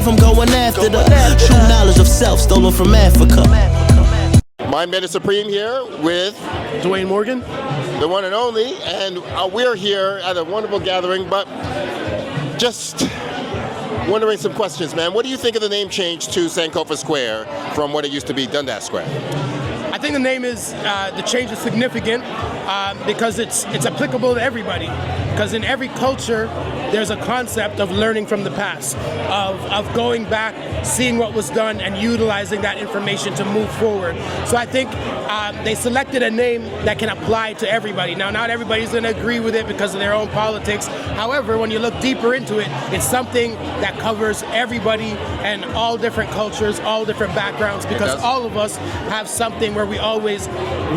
live, I'm going after the true knowledge of self stolen from Africa. My Men is Supreme here with Dwayne Morgan, the one and only, and we're here at a wonderful gathering, but just wondering some questions, man. What do you think of the name change to Sankofa Square from what it used to be Dundas Square? I think the name is, the change is significant because it's applicable to everybody. Because in every culture, there's a concept of learning from the past, of going back, seeing what was done, and utilizing that information to move forward. So I think they selected a name that can apply to everybody. Now, not everybody's going to agree with it because of their own politics. However, when you look deeper into it, it's something that covers everybody and all different cultures, all different backgrounds, because all of us have something where we always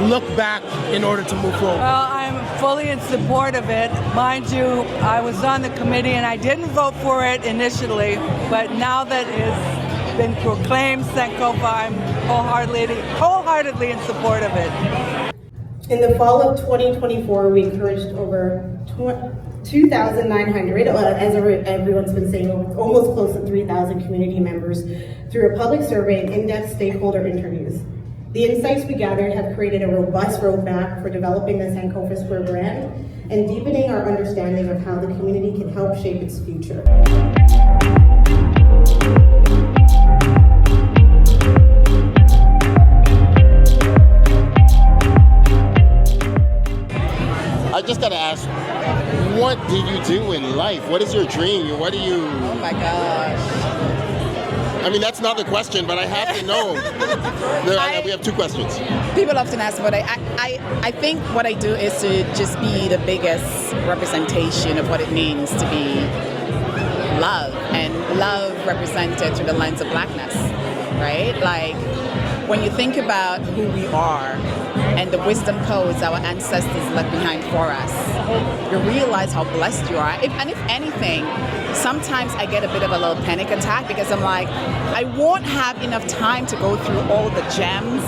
look back in order to move forward. Well, I'm fully in support of it. Mind you, I was on the committee and I didn't vote for it initially, but now that it's been proclaimed Sankofa, I'm wholeheartedly in support of it. In the fall of 2024, we encouraged over 2,900, as everyone's been saying, almost close to 3,000 community members through a public survey and in-depth stakeholder interviews. The insights we gathered have created a robust roadmap for developing the Sankofa Square brand and deepening our understanding of how the community can help shape its future. I just gotta ask, what do you do in life? What is your dream? What do you... Oh my gosh. I mean, that's not the question, but I have to know. We have two questions. People often ask what I think what I do is to just be the biggest representation of what it means to be love, and love represented through the lens of blackness, right? Like, when you think about who we are and the wisdom codes our ancestors left behind for us, you realize how blessed you are. And if anything, sometimes I get a bit of a little panic attack because I'm like, I won't have enough time to go through all the gems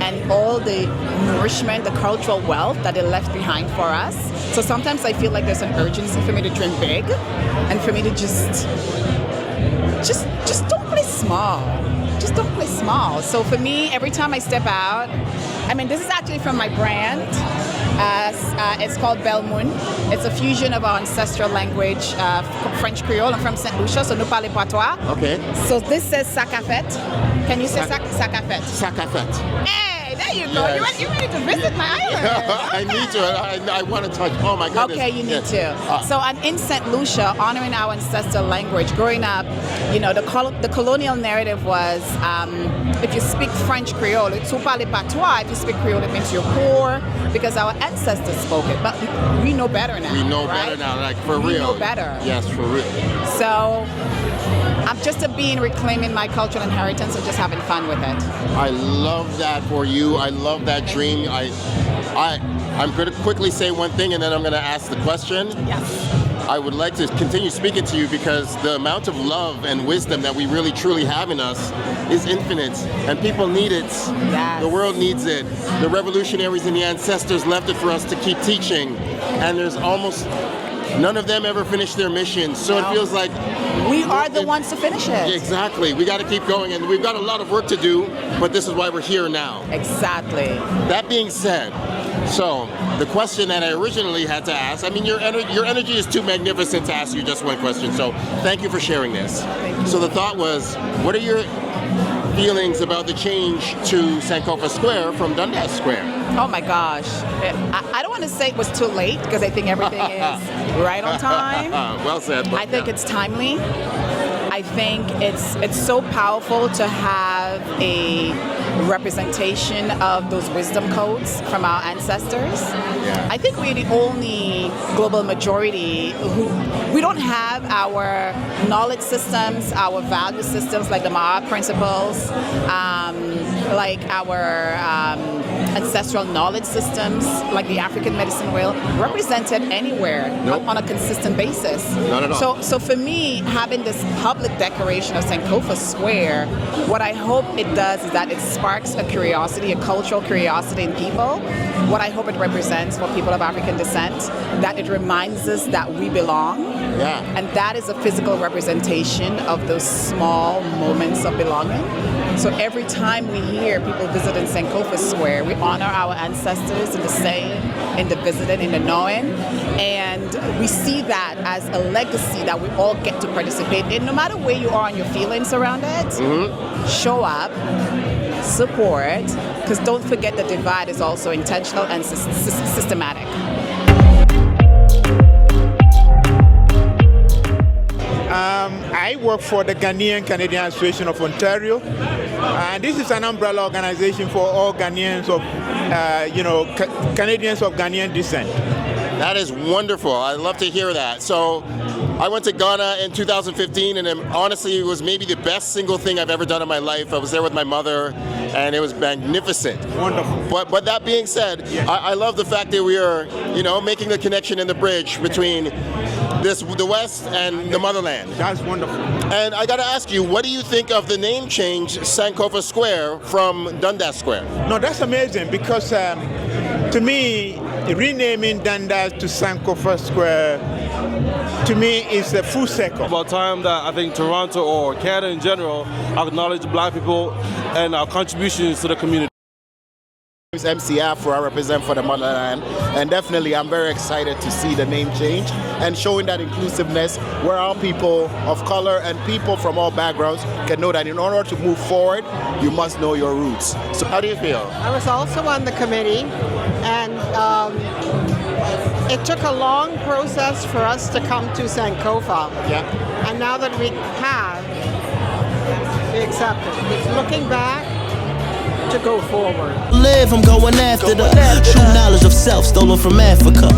and all the nourishment, the cultural wealth that they left behind for us. So sometimes I feel like there's an urgency for me to dream big and for me to just don't play small. Just don't play small. So for me, every time I step out, I mean, this is actually from my brand. It's called Belle Moon. It's a fusion of our ancestral language, French Creole. I'm from St. Lucia, so nous parlons patois. Okay. So this says Sakafet. Can you say Sakafet? Sakafet. Hey, there you go. Yes. You ready to visit my island? I need to. I want to touch. Oh my goodness. Okay, you need to. So I'm in St. Lucia, honoring our ancestral language. Growing up, you know, the colonial narrative was if you speak French Creole, tu parles patois. If you speak Creole, it means you're poor because our ancestors spoke it. But we know better now. We know right? better now, like for real. We know better. Yes, for real. So I'm just reclaiming my cultural inheritance and just having fun with it. I love that for you. I love that dream. I'm going to quickly say one thing and then I'm going to ask the question. Yes. I would like to continue speaking to you because the amount of love and wisdom that we really truly have in us is infinite, and people need it. Yes. The world needs it. The revolutionaries and the ancestors left it for us to keep teaching, and there's almost none of them ever finished their mission, so it feels like we are the ones to finish it. Exactly. We got to keep going, and we've got a lot of work to do, but this is why we're here now. Exactly. That being said, so the question that I originally had to ask, I mean, your energy is too magnificent to ask you just one question, so thank you for sharing this. So the thought was, what are your feelings about the change to Sankofa Square from Dundas Square? Oh my gosh. I don't want to say it was too late because I think everything is right on time. Well said. I think it's timely. I think it's so powerful to have a representation of those wisdom codes from our ancestors. Yeah. I think we're the only global majority we don't have our knowledge systems, our value systems like the Ma'at principles, like our ancestral knowledge systems like the African medicine wheel represented anywhere on a consistent basis. Not at all. So for me, having this public decoration of Sankofa Square, what I hope it does is that it sparks a curiosity, a cultural curiosity in people, what I hope it represents for people of African descent, that it reminds us that we belong. Yeah. And that is a physical representation of those small moments of belonging. So every time we hear people visit in Sankofa Square, we honor our ancestors in the saying, in the visiting, in the knowing. And we see that as a legacy that we all get to participate in, no matter where you are on your feelings around it. Show up, support, because don't forget the divide is also intentional and systematic. I work for the Ghanaian Canadian Association of Ontario, and this is an umbrella organization for all Ghanaians of, Canadians of Ghanaian descent. That is wonderful. I love to hear that. So I went to Ghana in 2015, and honestly, it was maybe the best single thing I've ever done in my life. I was there with my mother, and it was magnificent. Wonderful. But that being said, I love the fact that we are, making the connection and the bridge between the West and the motherland. That's wonderful. And I got to ask you, what do you think of the name change, Sankofa Square, from Dundas Square? No, that's amazing because to me, renaming Dundas to Sankofa Square, to me, is a full circle. About time that I think Toronto or Canada in general acknowledge Black people and our contributions to the community. MCF, where I represent for the motherland, and definitely I'm very excited to see the name change and showing that inclusiveness where all people of color and people from all backgrounds can know that in order to move forward, you must know your roots. So how do you feel? I was also on the committee, and it took a long process for us to come to Sankofa. Yeah. And now that we have, we accept it. It's looking back to go forward. Live, I'm going after the true knowledge of self stolen from Africa.